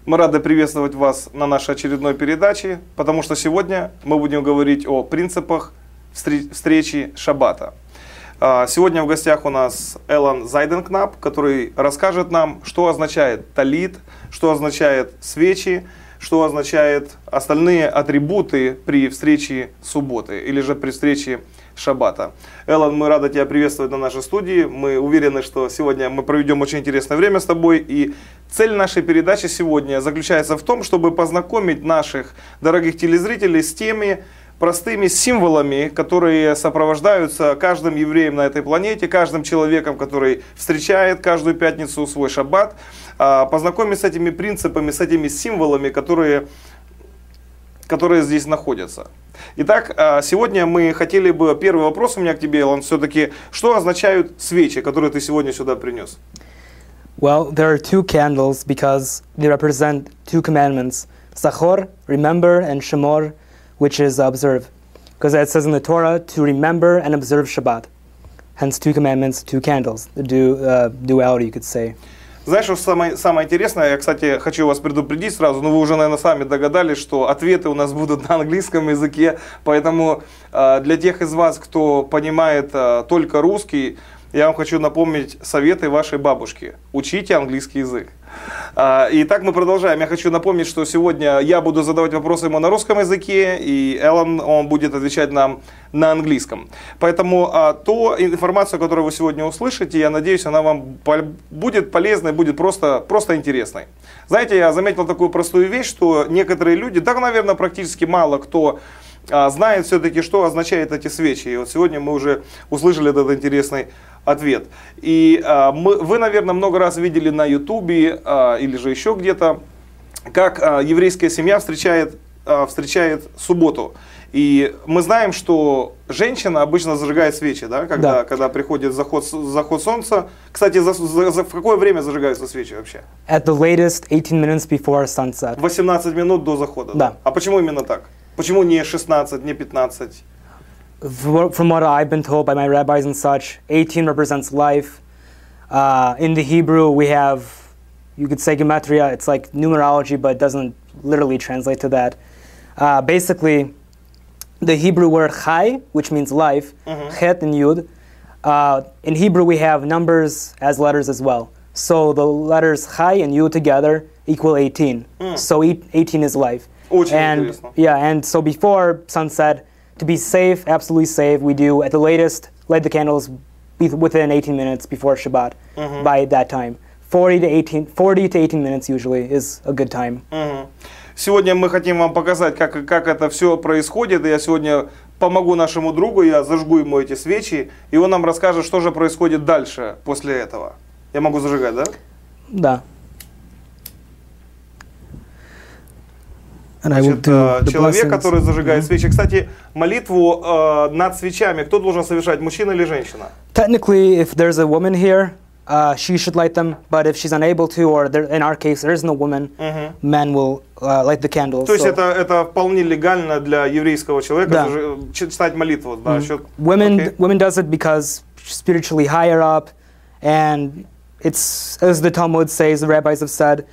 Мы рады приветствовать вас на нашей очередной передаче, потому что сегодня мы будем говорить о принципах встречи шаббата. Сегодня в гостях у нас Аллен Зайденкноп, который расскажет нам, что означает талит, что означает свечи, что означает остальные атрибуты при встрече субботы или же при встрече шаббата. Аллен, мы рады тебя приветствовать на нашей студии. Мы уверены, что сегодня мы проведем очень интересное время с тобой. И цель нашей передачи сегодня заключается в том, чтобы познакомить наших дорогих телезрителей с теми простыми символами, которые сопровождаются каждым евреем на этой планете, каждым человеком, который встречает каждую пятницу свой шаббат. Познакомить с этими принципами, с этими символами, которые здесь находятся. Итак, сегодня мы хотели бы, первый вопрос у меня к тебе, Аллен, все-таки, что означают свечи, которые ты сегодня сюда принес? Well, there are two candles because they represent two commandments. Zachor, remember, and Shemor, which is observe. Because it says in the Torah to remember and observe Shabbat. Hence two commandments, two candles. The duality, you could say. Знаешь, что самое интересное, я, кстати, хочу вас предупредить сразу, но вы уже, наверное, сами догадались, что ответы у нас будут на английском языке, поэтому для тех из вас, кто понимает только русский, я вам хочу напомнить советы вашей бабушки. Учите английский язык. Итак, мы продолжаем. Я хочу напомнить, что сегодня я буду задавать вопросы ему на русском языке, и Аллен, он будет отвечать нам на английском. Поэтому ту информацию, которую вы сегодня услышите, я надеюсь, она вам будет полезной, будет просто интересной. Знаете, я заметил такую простую вещь, что некоторые люди, так, наверное, практически мало кто знает все-таки, что означают эти свечи. И вот сегодня мы уже услышали этот интересный ответ. И вы, наверное, много раз видели на Ютубе или же еще где-то, как еврейская семья встречает субботу. И мы знаем, что женщина обычно зажигает свечи, да, когда приходит заход солнца. Кстати, в какое время зажигаются свечи вообще? At the latest, 18 minutes before sunset. 18 минут до захода. Да. А почему именно так? Почему не 16, не 15? From what I've been told by my rabbis and such, 18 represents life. In the Hebrew, we have, you could say gematria, it's like numerology, but it doesn't literally translate to that. Basically, the Hebrew word chai, which means life, chet and yud. In Hebrew, we have numbers as letters as well. So the letters chai and yud together equal 18. So 18 is life. And yeah, and so before sunset, to be safe, absolutely safe, we do at the latest light the candles within 18 minutes before Shabbat. By that time, 40 to 18 minutes usually is a good time. Сегодня мы хотим вам показать, как это все происходит. Я сегодня помогу нашему другу, я зажгу ему эти свечи, и он нам расскажет, что же происходит дальше после этого. Я могу зажигать, да? Да. Значит, человек, который зажигает свечи. Кстати, молитву над свечами кто должен совершать, мужчина или женщина? Technically, if there's a woman here, she should light them. But if she's unable to, or in our case, there is no woman, men will light the candles. То есть это вполне легально для еврейского человека читать молитву. Да, women does it because spiritually higher up, and it's, as the Talmud says, the rabbis have said.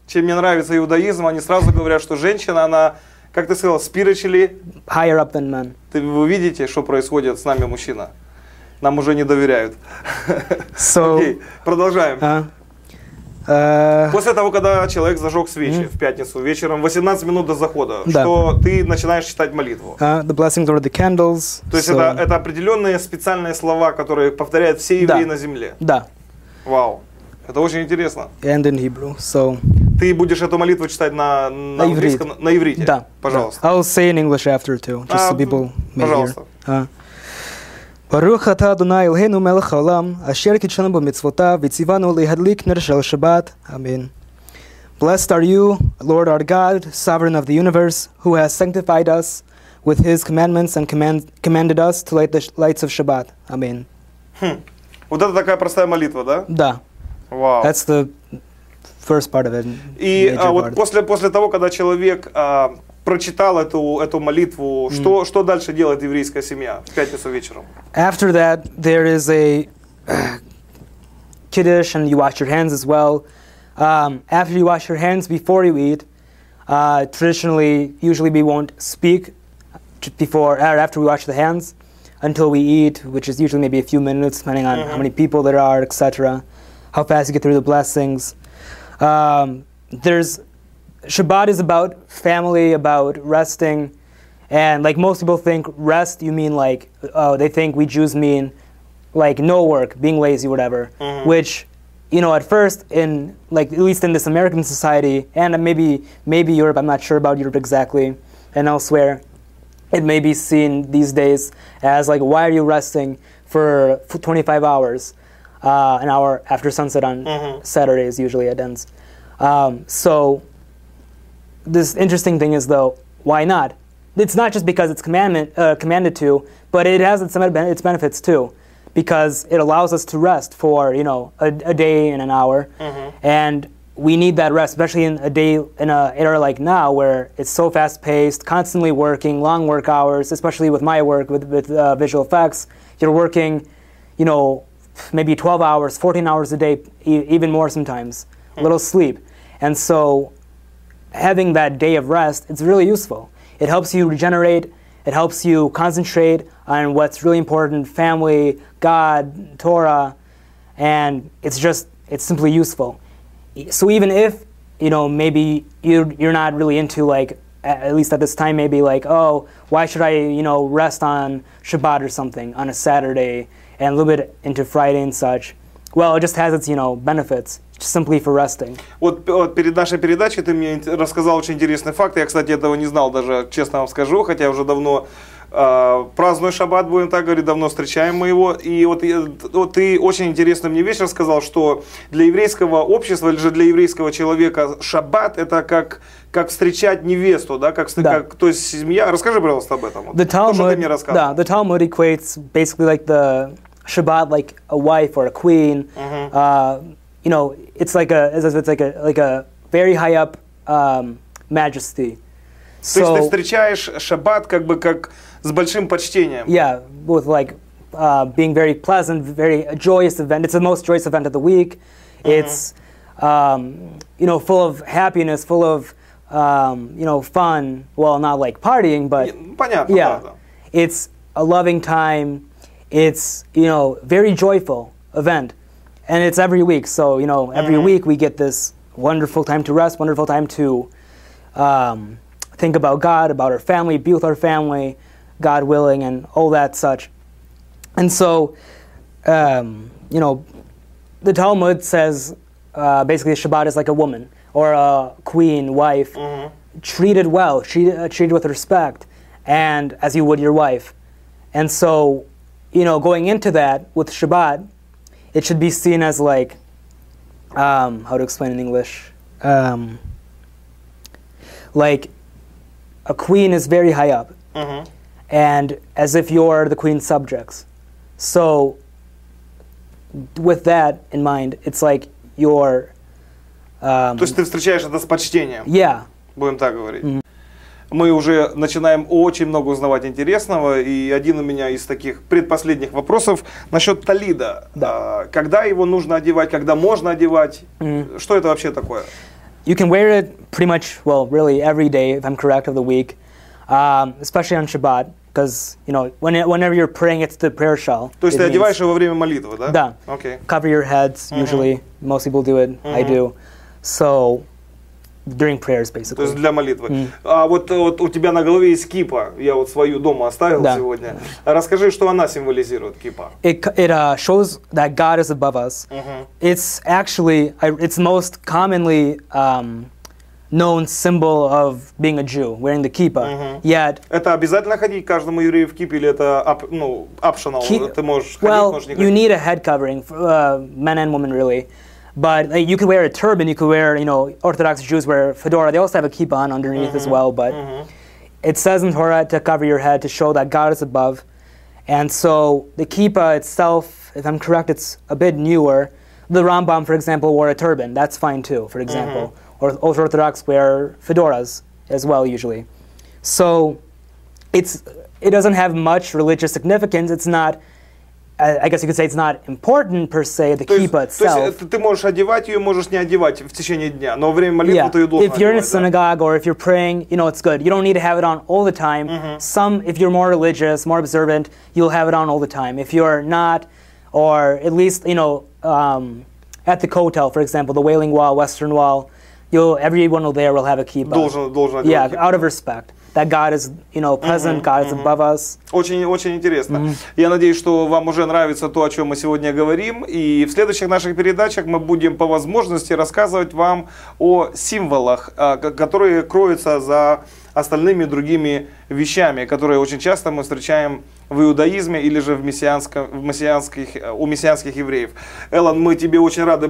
Чем мне нравится иудаизм, они сразу говорят, что женщина, она, как ты сказал, spiritually higher up than men. Вы видите, что происходит с нами, мужчина? Нам уже не доверяют. Окей, продолжаем. После того, когда человек зажег свечи в пятницу вечером, 18 минут до захода, что ты начинаешь читать молитву. The blessings are the candles. То есть это определенные специальные слова, которые повторяют все евреи на земле. Да. Вау. Это очень интересно. And in Hebrew, so. Ты будешь эту молитву читать на английском, на иврите? Да. Пожалуйста. I'll say in English after too, just so people may hear. Baruch atah Adonai Eloheinu melech haolam, asher kitshanu b'mitzvotav, v'tzivanu lehadlik ner shel Shabbat. Amen. Blessed are you, Lord our God, sovereign of the universe, who has sanctified us with His commandments and commanded us to light the lights of Shabbat. Amen. Вот это такая простая молитва, да? Да. Wow. That's the first part of it. И вот после того, когда человек прочитал эту молитву, что дальше делает еврейская семья в пятницу вечером? After that, there is a kiddush, and you wash your hands as well. After you wash your hands before you eat, traditionally, usually we won't speak before or after we wash the hands until we eat, which is usually maybe a few minutes, depending on how many people there are, etc. How fast you get through the blessings. Shabbat is about family, about resting, and like most people think rest, you mean like, they think we Jews mean like no work, being lazy, whatever, which, you know, at first in like, at least in this American society, and maybe Europe, I'm not sure about Europe exactly, and elsewhere, it may be seen these days as like, why are you resting for 25 hours, an hour after sunset on Saturdays, usually it ends. So this interesting thing is though, why not? It's not just because it's commanded to, but it has its benefits too, because it allows us to rest for, you know, a day and an hour, and we need that rest, especially in an era like now where it's so fast-paced, constantly working, long work hours, especially with my work with visual effects. You're working, you know, maybe 12 hours, 14 hours a day, even more sometimes, little sleep. And so having that day of rest, it's really useful. It helps you regenerate, it helps you concentrate on what's really important, family, God, Torah, and it's simply useful. So even if, you know, maybe you're not really into, like, at least at this time, maybe like, oh, why should I, you know, rest on Shabbat or something on a Saturday and a little bit into Friday and such. Well, it just has its, you know, benefits, just simply for resting. Вот перед нашей передачей ты мне рассказал очень интересный факт. Я, кстати, этого не знал даже, честно вам скажу, хотя уже давно праздную Шаббат, будем так говорить, давно встречаем мы его. И вот ты очень интересную мне вещь рассказал, что для еврейского общества или же для еврейского человека Шаббат это как встречать невесту, да? То есть семья. Расскажи, пожалуйста, об этом. The Talmud equates basically like the Shabbat like a wife or a queen. You know, it's like a very high up majesty. То есть ты встречаешь Шаббат как с большим почтением. Yeah, with like being very pleasant, very joyous event. It's the most joyous event of the week. It's you know, full of happiness, full of you know, fun. Well, not like partying, but Понятно, yeah, да. It's a loving time. It's, you know, very joyful event, and it's every week. So, you know, every week we get this wonderful time to rest, wonderful time to think about God, about our family, be with our family, God willing, and all that such. And so, you know, the Talmud says basically Shabbat is like a woman or a queen, wife, treated well, treated with respect, and as you would your wife. And so, you know, going into that with Shabbat, it should be seen as like, how to explain in English? Like, a queen is very high up, and as if you're the queen's subjects. So, with that in mind, it's like you're... То есть ты встречаешь это с почтением. Yeah. Будем так говорить. Мы уже начинаем очень много узнавать интересного, и один у меня из таких предпоследних вопросов насчет талида. Да. Когда его нужно одевать, когда можно одевать? Что это вообще такое? You can wear it pretty much, well, really every day, if I'm correct, of the week, especially on Shabbat, because, you know, whenever you're praying, it's the prayer shawl. То есть ты одеваешь его во время молитвы, да? Да. Okay. Cover your heads, usually. Most people do it. I do. So, during prayers, basically. То есть для молитвы. А вот у тебя на голове есть кипа. Я вот свою дома оставил сегодня. Расскажи, что она символизирует, кипа. It shows that God is above us. It's actually, it's most commonly known symbol of being a Jew, wearing the kippah. Yet, это обязательно ходить каждому еврею в кипе, или это optional? Ты можешь ходить, можешь не ходить? You need a head covering, for, men and women really. But like, you could wear a turban, you could wear, you know, Orthodox Jews wear fedora. They also have a kippah on underneath as well. But it says in Torah to cover your head to show that God is above. And so the kippah itself, if I'm correct, it's a bit newer. The Rambam, for example, wore a turban. That's fine too, for example. Or Orthodox wear fedoras as well, usually. So it doesn't have much religious significance. It's not I guess you could say it's not important per se, the kippah itself. То есть ты можешь одевать ее, можешь не одевать в течение дня, но во время молитвы ты ее должен If you're in a одевать, synagogue or if you're praying, you know, it's good. You don't need to have it on all the time. Some, if you're more religious, more observant, you'll have it on all the time. If you're not, or at least, you know, at the Kotel, for example, the Wailing Wall, Western Wall, everyone there will have a kippah. Должен одевать Yeah, кипу. out of respect. That God is, you know, present, God is above us. Очень интересно. Я надеюсь, что вам уже нравится то, о чем мы сегодня говорим. И в следующих наших передачах мы будем по возможности рассказывать вам о символах, которые кроются за остальными другими вещами, которые очень часто мы встречаем в иудаизме или же у мессианских евреев. Аллен, мы тебя очень рады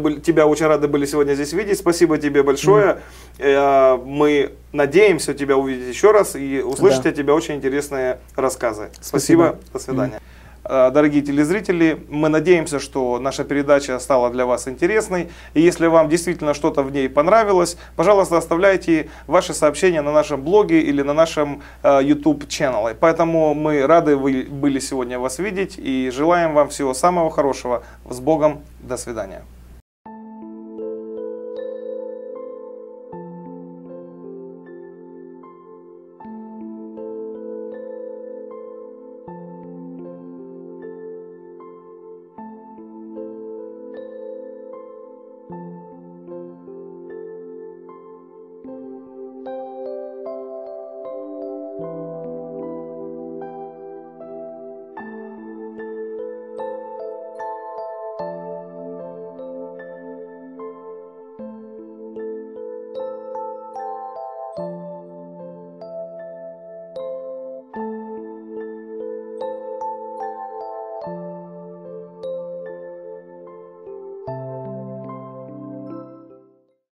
были сегодня здесь видеть. Спасибо тебе большое. Мы надеемся тебя увидеть еще раз и услышать от тебя очень интересные рассказы. Спасибо. До свидания. Дорогие телезрители, мы надеемся, что наша передача стала для вас интересной. И если вам действительно что-то в ней понравилось, пожалуйста, оставляйте ваши сообщения на нашем блоге или на нашем YouTube-канале. Поэтому мы рады были сегодня вас видеть и желаем вам всего самого хорошего. С Богом. До свидания.